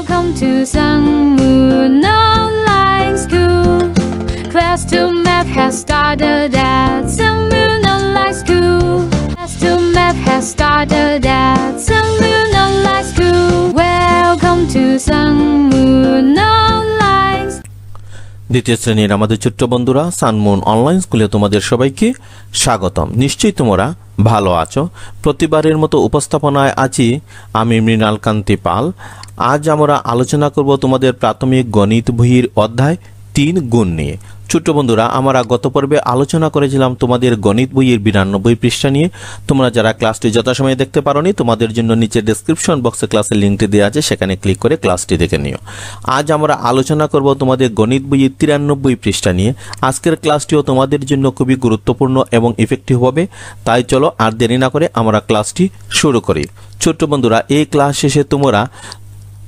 Welcome to Sun Moon Online School. Class 2 Math has started at Sun Moon Online School. Class 2 Math has started at Sun Moon Online School. Welcome to Sun Moon Online School. দ্বিতীয় শ্রেণীর আমাদের ছোট্ট বন্ধুরা Sunmoon online স্কুলে তোমাদের সবাইকে স্বাগতম। নিশ্চয়ই তোমরা ভালো আছো। প্রতিবারের মতো উপস্থাপনায় আছি আমি মৃণাল কান্তি পাল। আজ আমরা আলোচনা করব তোমাদের প্রাথমিক গণিত বইয়ের অধ্যায় 3 গুণ নিয়ে। ছোট্ট বন্ধুরা, আমরা গত পর্বে আলোচনা করেছিলাম তোমাদের গণিত বইয়ের 92 পৃষ্ঠা নিয়ে। তোমরা যারা ক্লাসটি যথাসময়ে দেখতে পারোনি, তোমাদের জন্য নিচে ডেসক্রিপশন বক্সে ক্লাসের লিঙ্কটি দেওয়া আছে, সেখানে ক্লিক করে ক্লাসটি দেখে নিও। আজ আমরা আলোচনা করব তোমাদের গণিত বইয়ের 93 পৃষ্ঠা নিয়ে। আজকের ক্লাসটিও তোমাদের জন্য খুবই গুরুত্বপূর্ণ এবং ইফেক্টিভ হবে। তাই চলো আর দেরি না করে আমরা ক্লাসটি শুরু করি। ছোট্ট বন্ধুরা, এই ক্লাস শেষে তোমরা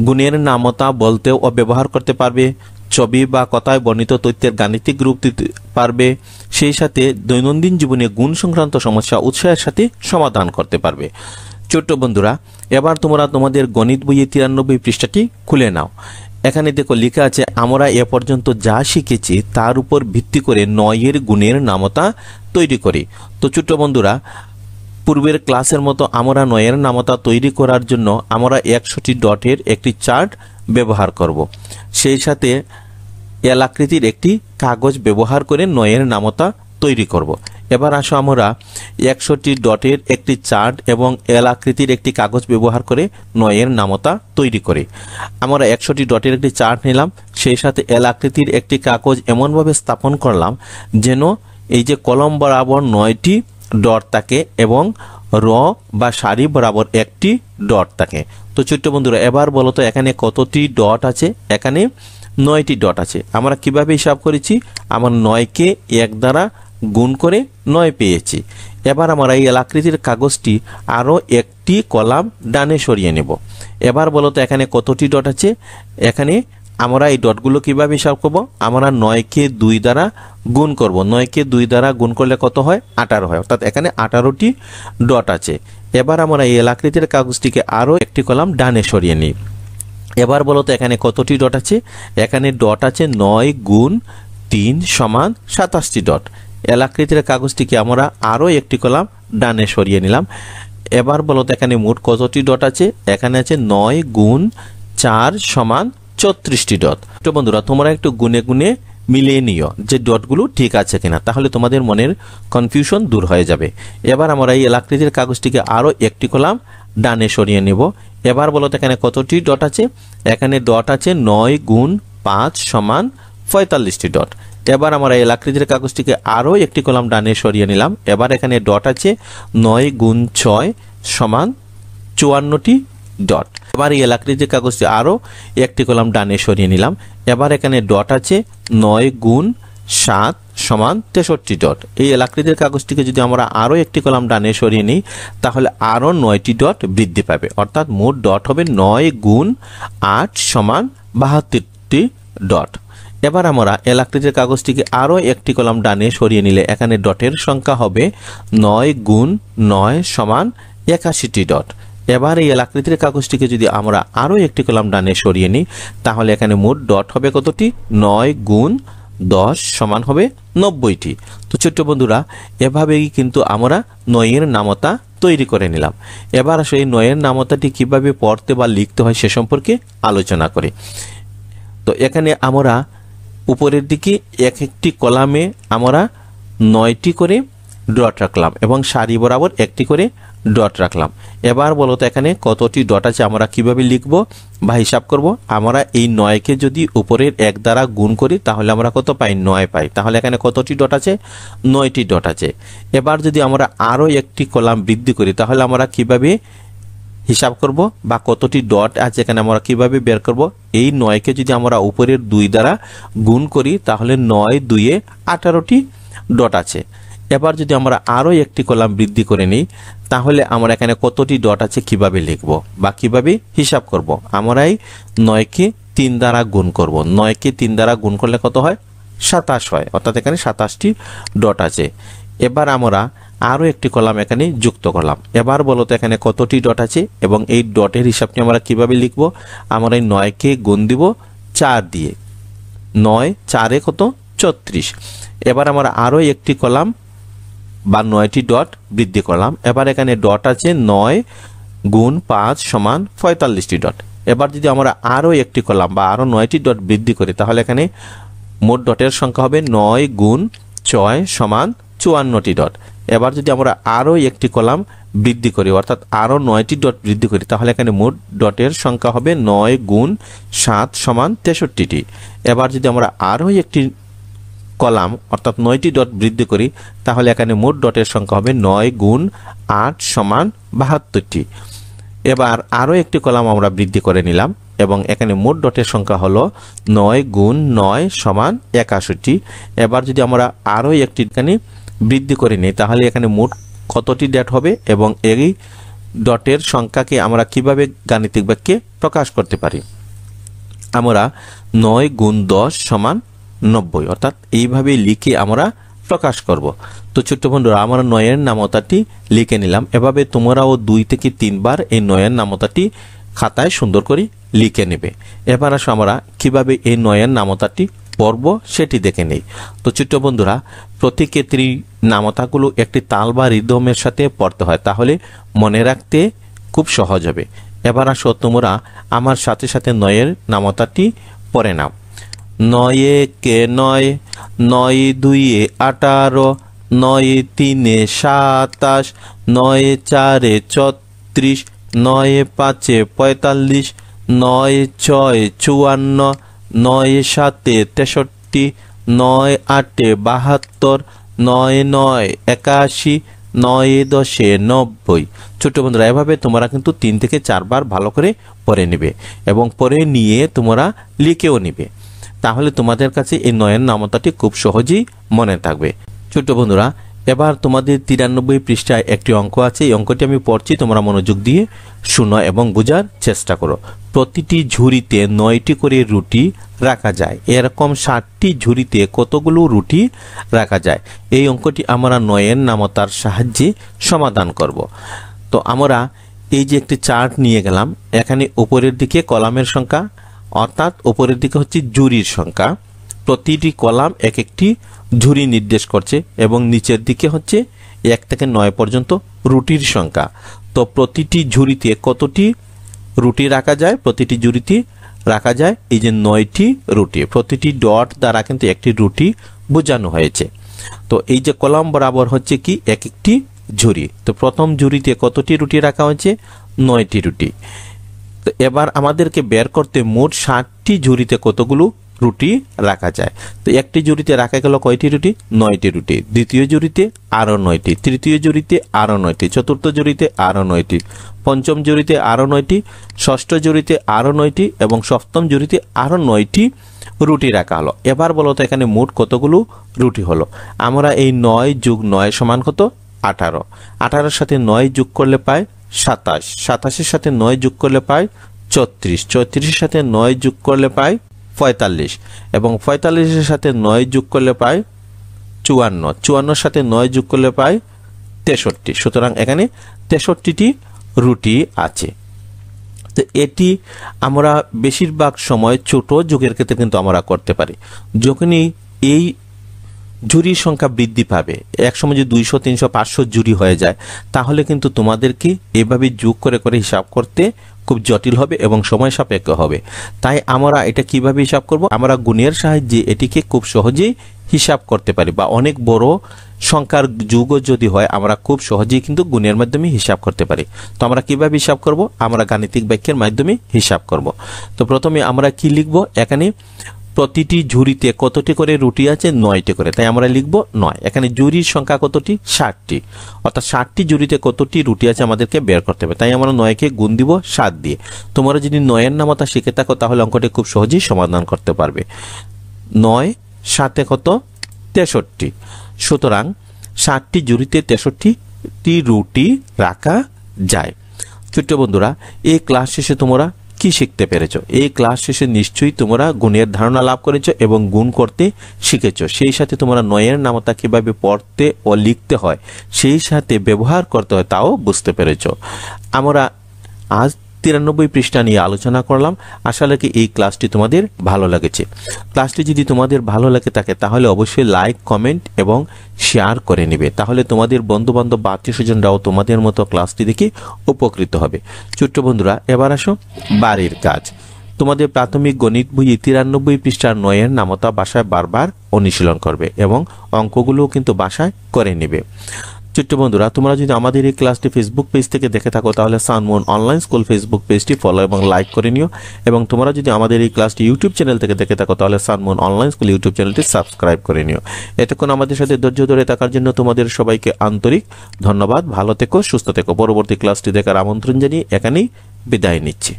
গুণের নামতা বলতেও ও ব্যবহার করতে পারবে, ছবি বা কথায় বর্ণিত তথ্যের গাণিতিক রূপ দিতে পারবে, সেই সাথে দৈনন্দিন জীবনে গুণ সংক্রান্ত সমস্যা উৎসাহের সাথে সমাধান করতে পারবে। ছোট্ট বন্ধুরা, এবার তোমরা তোমাদের গণিত বইয়ের 93 পৃষ্ঠাটি খুলে নাও। এখানে দেখো লেখা আছে, আমরা এ পর্যন্ত যা শিখেছি তার উপর ভিত্তি করে 9 গুণের নামতা তৈরি করি। তো ছোট্ট বন্ধুরা, পূর্বের ক্লাসের মতো আমরা 9 নামতা তৈরি করার জন্য আমরা 100টি ডটের একটি চার্ট ব্যবহার করব। সেই সাথে এল আকৃতির একটি কাগজ ব্যবহার করে 9 নামতা তৈরি করব। এবার আসো আমরা 100টি ডটের একটি চার্ট এবং এল আকৃতির একটি কাগজ ব্যবহার করে 9 নামতা তৈরি করি। আমরা 100টি ডটের একটি চার্ট নিলাম, সেই সাথে এল আকৃতির একটি কাগজ এমনভাবে স্থাপন করলাম যেন এই যে কলম বরাবর 9টি ডট থাকে এবং র বা সারি বরাবর একটি ডট থাকে। তো ছোট্ট বন্ধুরা, এবার বলো তো এখানে কতটি ডট আছে? এখানে 9টি ডট আছে। আমরা কিভাবে হিসাব করেছি? আমার 9কে 1 দ্বারা গুণ করে 9 পেয়েছি। এবার আমরা এই আকৃতির কাগজটি আরও একটি কলাম ডানে সরিয়ে নেব। এবার বলো তো এখানে কতটি ডট আছে? এখানে আমরা এই ডটগুলো কিভাবে হিসাব করব? আমরা 9কে 2 দ্বারা গুণ করব। 9কে 2 দ্বারা গুণ করলে কত হয়? 18 হয়। অর্থাৎ এখানে 18টি ডট আছে। এবার আমরা এই আকৃতির কাগজটিকে আরও একটি কলাম ডানে সরিয়ে নিই। এবার বলো তো এখানে কতটি ডট আছে? এখানে ডট আছে 9 গুণ 3 সমান 27টি ডট। এল আকৃতির কাগজটিকে আমরা আরও একটি কলাম ডানে সরিয়ে নিলাম। এবার বলো তো এখানে মোট কতটি ডট আছে? এখানে আছে 9 গুণ 4 সমান 34টি ডট। তো বন্ধুরা, তোমরা একটু গুনে গুনে মিলিয়ে নিও যে ডটগুলো ঠিক আছে কিনা, তাহলে তোমাদের মনের কনফিউশন দূর হয়ে যাবে। এবার আমরা এই আকৃতির কাগজটিকে আরও একটি কলাম ডানে সরিয়ে নেব। এবার বলো তো এখানে কতটি ডট আছে? এখানে ডট আছে 9 গুণ 5 সমান 45টি ডট। এবার আমরা এই আকৃতির কাগজটিকে আরও একটি কলাম ডানে সরিয়ে নিলাম। এবার এখানে ডট আছে 9 গুণ 6 সমান 54টি ডট। এবার এই আকৃতির কাগজটি আরও একটি কলাম ডানে সরিয়ে নিলাম। এবার এখানে ডট আছে 9 গুণ 7 সমান 63টি ডট। এই আকৃতির কাগজটিকে যদি আমরা আরও একটি কলাম ডানে সরিয়ে নিই, তাহলে আরও 9টি ডট বৃদ্ধি পাবে। অর্থাৎ মোট ডট হবে 9 গুণ 8 সমান 72টি ডট। এবার আমরা এল আকৃতির কাগজটিকে আরও একটি কলাম ডানে সরিয়ে নিলে এখানে ডটের সংখ্যা হবে 9 গুণ 9 সমান 81টি ডট। এবার এই এল আকৃতির কাগজটিকে যদি আমরা আরও একটি কলাম ডানে সরিয়ে নিই, তাহলে এখানে মোট ডট হবে কতটি? 9 গুণ 10 সমান হবে 90টি। তো ছোট্ট বন্ধুরা, এভাবেই কিন্তু আমরা 9 নামতা তৈরি করে নিলাম। এবার সেই 9 নামতাটি কিভাবে পড়তে বা লিখতে হয় সে সম্পর্কে আলোচনা করি। তো এখানে আমরা উপরের দিকে এক একটি কলামে আমরা 9টি করে ডট রাখলাম এবং সারি বরাবর একটি করে ডট রাখলাম। এবার বলো তো এখানে কতটি ডট আছে আমরা কিভাবে লিখব বা হিসাব করব? আমরা এই 9কে যদি উপরের 1 দ্বারা গুণ করি তাহলে আমরা কত পাই? 9 পাই। তাহলে এখানে কতটি ডট আছে? 9টি ডট আছে। এবার যদি আমরা আরও একটি কলাম বৃদ্ধি করি তাহলে আমরা কিভাবে হিসাব করব বা কতটি ডট আছে এখানে আমরা কিভাবে বের করব? এই 9কে যদি আমরা উপরের 2 দ্বারা গুণ করি তাহলে 9 2 18টি ডট আছে। এবার যদি আমরা আরও একটি কলাম বৃদ্ধি করে নিই তাহলে আমরা এখানে কতটি ডট আছে কিভাবে লিখব বা কিভাবে হিসাব করব? আমরা এই 9কে 3 দ্বারা গুণ করব। 9কে 3 দ্বারা গুণ করলে কত হয়? 27 হয়। অর্থাৎ এখানে 27টি ডট আছে। এবার আমরা আরও একটি কলাম এখানে যুক্ত করলাম। এবার বলো তো এখানে কতটি ডট আছে এবং এই ডটের হিসাবটি আমরা কিভাবে লিখব? আমরা এই 9কে গুণ দিব 4 দিয়ে। 9 4 এ কত? 34। এবার আমরা আরও একটি কলাম বা 9টি ডট বৃদ্ধি করলাম। এবার এখানে ডট আছে 9 গুণ 5 সমান 45টি ডট। এবার যদি আমরা আরও একটি কলাম বা আরও 9টি ডট বৃদ্ধি করি তাহলে এখানে মোট ডটের সংখ্যা হবে 9 গুণ 6 সমান 54টি ডট। এবার যদি আমরা আরও একটি কলাম বৃদ্ধি করি অর্থাৎ আরও 9টি ডট বৃদ্ধি করি তাহলে এখানে মোট ডটের সংখ্যা হবে 9 গুণ 7 সমান 63টি। এবার যদি আমরা আরও একটি কলাম অর্থাৎ 9টি ডট বৃদ্ধি করি তাহলে এখানে মোট ডটের সংখ্যা হবে 9 গুণ 8 সমান 72টি। এবার আরও একটি কলাম আমরা বৃদ্ধি করে নিলাম এবং এখানে মোট ডটের সংখ্যা হলো 9 গুণ 9 সমান 81টি। এবার যদি আমরা আরও একটি এখানে বৃদ্ধি করে নিই তাহলে এখানে মোট কতটি ডট হবে এবং এই ডটের সংখ্যাকে আমরা কিভাবে গাণিতিক বাক্যে প্রকাশ করতে পারি? আমরা 9 গুণ 10 সমান 90 অর্থাৎ এইভাবে লিখে আমরা প্রকাশ করব। তো ছোট্ট বন্ধুরা আমরা 9 এর নামতাটি লিখে নিলাম। এভাবে তোমরাও 2 থেকে 3 বার এই 9 এর নামতাটি খাতায় সুন্দর করে লিখে নেবে। এবার আসো আমরা কিভাবে এই 9 এর নামতাটি পড়ব সেটি দেখে নেই। তো ছোট্ট বন্ধুরা প্রতি ক্ষেত্রেই নামতাগুলো একটি তাল বা রিদমের সাথে পড়তে হয়, তাহলে মনে রাখতে খুব সহজ হবে। এবার আসো তোমরা আমার সাথে সাথে 9 এর নামতাটি পড়ে নাও। 9 একে 9, 9 দুইয়ে 18, 9 তিনে 27, 9 চারে 34, 9 পাঁচে 45, 9 ছয়ে 54, 9 সাতে 63, 9 আটে 72, 9 9 81, 9 10 90। ছোট বন্ধুরা এভাবে তোমরা কিন্তু 3 থেকে 4 বার ভালো করে পড়ে নেবে এবং পড়ে নিয়ে তোমরা লিখেও নিবে, তাহলে তোমাদের কাছে এই 9 এর নামতাটি খুব সহজেই মনে থাকবে। ছোট বন্ধুরা এবার তোমাদের 93 পৃষ্ঠায় একটি অঙ্ক আছে। এই অঙ্কটি আমি পড়ছি, তোমরা মনোযোগ দিয়ে শুনো এবং বোঝার চেষ্টা করো। প্রতিটি ঝুড়িতে 9টি করে রুটি রাখা যায়, এরকম 60টি ঝুড়িতে কতগুলো রুটি রাখা যায়? এই অঙ্কটি আমরা 9 এর নামতার সাহায্যে সমাধান করব। তো আমরা এই যে একটি চার্ট নিয়ে গেলাম, এখানে উপরের দিকে কলামের সংখ্যা অর্থাৎ উপরের দিকে হচ্ছে ঝুড়ির সংখ্যা, প্রতিটি কলাম এক একটি ঝুড়ি নির্দেশ করছে এবং নিচের দিকে হচ্ছে 1 থেকে 9 পর্যন্ত রুটির সংখ্যা। তো প্রতিটি ঝুড়িতে কতটি রুটি রাখা যায়? প্রতিটি ঝুড়িতে রাখা যায় এই যে 9টি রুটি। প্রতিটি ডট দ্বারা কিন্তু একটি রুটি বোঝানো হয়েছে। তো এই যে কলাম বরাবর হচ্ছে কি এক একটি ঝুড়ি। তো প্রথম ঝুড়িতে কতটি রুটি রাখা হয়েছে? 9টি রুটি। তো এবার আমাদেরকে বের করতে মোট 60টি ঝুড়িতে কতগুলো রুটি রাখা যায়। তো একটি ঝুড়িতে রাখা গেল কয়টি রুটি? 9টি রুটি। দ্বিতীয় ঝুড়িতে আরো 9টি, তৃতীয় ঝুড়িতে আরো 9টি, চতুর্থ ঝুড়িতে আরো 9টি, পঞ্চম ঝুড়িতে আরো 9টি, ষষ্ঠ ঝুড়িতে আরো 9টি এবং সপ্তম ঝুড়িতে আরো 9টি রুটি রাখা হলো। এবার বলো তো এখানে মোট কতগুলো রুটি হলো? আমরা এই 9 যোগ 9 সমান কত? 18। 18-এর সাথে 9 যোগ করলে পাই 27, 27-এর সাথে 9 যোগ করলে পাই 34, 34-এর সাথে 9 যোগ করলে পাই 45 এবং 45-এর সাথে 9 যোগ করলে পাই 54, 54-এর সাথে 9 যোগ করলে পাই 63। সুতরাং এখানে 63টি রুটি আছে। তো এটি আমরা বেশিরভাগ সময় ছোট যোগের ক্ষেত্রে কিন্তু আমরা করতে পারি। যখনই এই ঝুড়ির সংখ্যা বৃদ্ধি পাবে, একসময় যদি 200, 300, 500 ঝুড়ি হয়ে যায় তাহলে কিন্তু তোমাদেরকে এভাবে যোগ করে করে হিসাব করতে খুব জটিল হবে এবং সময় সাপেক্ষ হবে। তাই আমরা এটা কিভাবে হিসাব করব? আমরা গুণের সাহায্যে এটিকে খুব সহজেই হিসাব করতে পারি, বা অনেক বড় সংখ্যার যুগও যদি হয় আমরা খুব সহজেই কিন্তু গুণের মাধ্যমে হিসাব করতে পারি। তো আমরা কিভাবে হিসাব করব? আমরা গাণিতিক বাক্যের মাধ্যমে হিসাব করব। তো প্রথমে আমরা কি লিখব? এখানে প্রতিটি ঝুড়িতে কতটি করে রুটি আছে? 9টি করে, তাই আমরা লিখব 9। এখানে ঝুড়ির সংখ্যা কতটি? 60টি, অর্থাৎ 60টি ঝুড়িতে কতটি রুটি আছে আমাদেরকে বের করতে হবে, তাই আমরা 9কে গুণ দিব 7 দিয়ে। তোমরা যদি 9 এর নামতা শিখে থাকো তাহলে অঙ্কটি খুব সহজেই সমাধান করতে পারবে। 9 7 কত? 63। সুতরাং 60টি ঝুড়িতে 63টি রুটি রাখা যায়। ছোট্ট বন্ধুরা এই ক্লাস শেষে তোমরা কি শিখতে পেরেছো? এই ক্লাস শেষে নিশ্চয়ই তোমরা গুণের ধারণা লাভ করেছো এবং গুণ করতে শিখেছো। সেই সাথে তোমরা 9 এর নামতা কিভাবে পড়তে ও লিখতে হয়, সেই সাথে ব্যবহার করতে হয় তাও বুঝতে পেরেছো। আমরা আজ 93 পৃষ্ঠা নিয়ে আলোচনা করলাম। আশা রাখি এই ক্লাসটি তোমাদের ভালো লেগেছে। ক্লাসটি যদি তোমাদের ভালো লাগে থাকে তাহলে অবশ্যই লাইক, কমেন্ট এবং শেয়ার করে নেবে। তাহলে তোমাদের বন্ধু-বান্ধব বা আত্মীয়স্বজনরাও তোমাদের মতো ক্লাসটি দেখে উপকৃত হবে। ছোট্ট বন্ধুরা, এবার আসো বাড়ির কাজ। তোমাদের প্রাথমিক গণিত বইয়ে 93 পৃষ্ঠার 9 এর নামতা বাসায় বারবার অনুশীলন করবে এবং অঙ্কগুলোও কিন্তু বাসায় করে নেবে। ছোট্ট বন্ধুরা, তোমরা যদি আমাদের এই ক্লাসটি ফেসবুক পেজ থেকে দেখে থাকো তাহলে সানমুন অনলাইন স্কুল ফেসবুক পেজটি ফলো এবং লাইক করে নিও, এবং তোমরা যদি আমাদের এই ক্লাসটি ইউটিউব চ্যানেল থেকে দেখে থাকো তাহলে সানমুন অনলাইন স্কুল ইউটিউব চ্যানেলটি সাবস্ক্রাইব করে নিও। এতক্ষণ আমাদের সাথে ধৈর্য ধরে থাকার জন্য তোমাদের সবাইকে আন্তরিক ধন্যবাদ। ভালো থেকো, সুস্থ থেকো। পরবর্তী ক্লাসটি দেখার আমন্ত্রণ জানিয়ে এখানেই বিদায় নিচ্ছি।